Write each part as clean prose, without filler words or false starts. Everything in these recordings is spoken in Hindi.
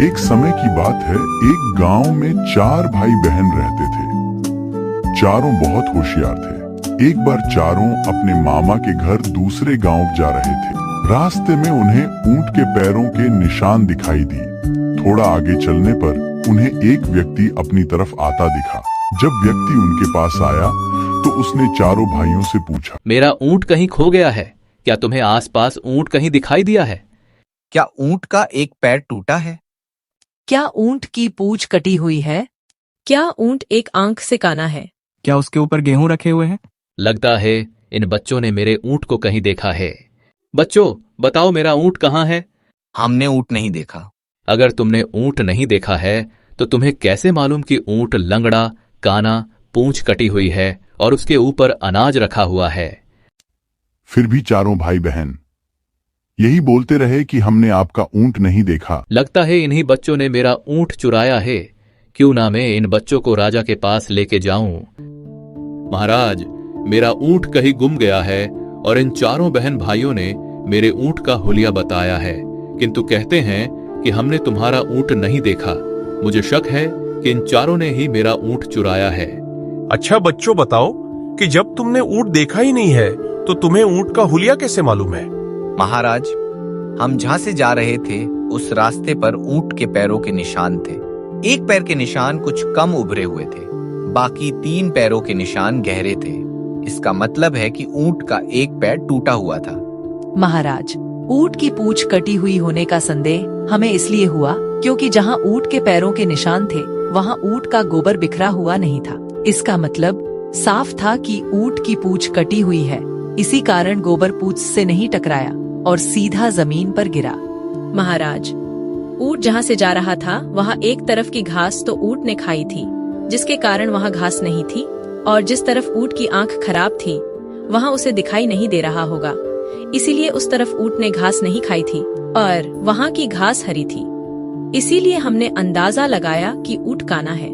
एक समय की बात है, एक गांव में 4 भाई बहन रहते थे। चारों बहुत होशियार थे। एक बार चारों अपने मामा के घर दूसरे गांव जा रहे थे। रास्ते में उन्हें ऊंट के पैरों के निशान दिखाई दी। थोड़ा आगे चलने पर उन्हें एक व्यक्ति अपनी तरफ आता दिखा। जब व्यक्ति उनके पास आया तो उसने चारों भाइयों से पूछा, मेरा ऊंट कहीं खो गया है? क्या तुम्हें आसपास ऊंट कहीं दिखाई दिया है? क्या ऊंट का एक पैर टूटा है? क्या ऊंट की पूंछ कटी हुई है? क्या ऊंट एक आंख से काना है? क्या उसके ऊपर गेहूं रखे हुए हैं? लगता है इन बच्चों ने मेरे ऊंट को कहीं देखा है। बच्चों, बताओ मेरा ऊंट कहाँ है? हमने ऊंट नहीं देखा। अगर तुमने ऊंट नहीं देखा है तो तुम्हें कैसे मालूम कि ऊंट लंगड़ा, काना, पूंछ कटी हुई है और उसके ऊपर अनाज रखा हुआ है? फिर भी चारों भाई बहन यही बोलते रहे कि हमने आपका ऊंट नहीं देखा। लगता है इन्हीं बच्चों ने मेरा ऊंट चुराया है। क्यों ना मैं इन बच्चों को राजा के पास लेके जाऊं। महाराज, मेरा ऊंट कहीं गुम गया है और इन चारों बहन भाइयों ने मेरे ऊंट का हुलिया बताया है, किंतु कहते हैं कि हमने तुम्हारा ऊंट नहीं देखा। मुझे शक है कि इन चारों ने ही मेरा ऊंट चुराया है। अच्छा बच्चों, बताओ कि जब तुमने ऊंट देखा ही नहीं है तो तुम्हें ऊंट का हुलिया कैसे मालूम है? महाराज, हम जहां से जा रहे थे उस रास्ते पर ऊंट के पैरों के निशान थे। एक पैर के निशान कुछ कम उभरे हुए थे, बाकी 3 पैरों के निशान गहरे थे। इसका मतलब है कि ऊंट का एक पैर टूटा हुआ था। महाराज, ऊंट की पूंछ कटी हुई होने का संदेह हमें इसलिए हुआ क्योंकि जहां ऊंट के पैरों के निशान थे वहां ऊंट का गोबर बिखरा हुआ नहीं था। इसका मतलब साफ था कि ऊंट की पूंछ कटी हुई है। इसी कारण गोबर पूंछ से नहीं टकराया और सीधा जमीन पर गिरा। महाराज, ऊंट जहाँ से जा रहा था वहाँ एक तरफ की घास तो ऊंट ने खाई थी, जिसके कारण वहाँ घास नहीं थी, और जिस तरफ ऊंट की आंख खराब थी वहाँ उसे दिखाई नहीं दे रहा होगा, इसीलिए उस तरफ ऊंट ने घास नहीं खाई थी और वहाँ की घास हरी थी। इसीलिए हमने अंदाजा लगाया कि ऊंट काना है।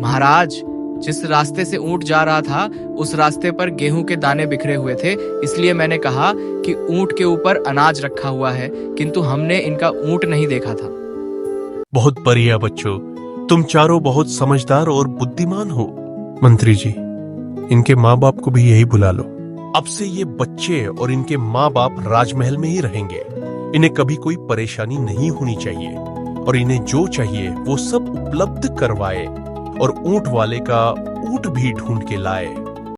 महाराज, जिस रास्ते से ऊंट जा रहा था उस रास्ते पर गेहूं के दाने बिखरे हुए थे, इसलिए मैंने कहा कि ऊंट के ऊपर अनाज रखा हुआ है, किंतु हमने इनका ऊंट नहीं देखा था। बहुत बढ़िया बच्चों, तुम चारों बहुत समझदार और बुद्धिमान हो। मंत्री जी, इनके माँ बाप को भी यही बुला लो। अब से ये बच्चे और इनके माँ बाप राजमहल में ही रहेंगे। इन्हें कभी कोई परेशानी नहीं होनी चाहिए और इन्हें जो चाहिए वो सब उपलब्ध करवाए और ऊंट वाले का ऊंट भी ढूंढ के लाए।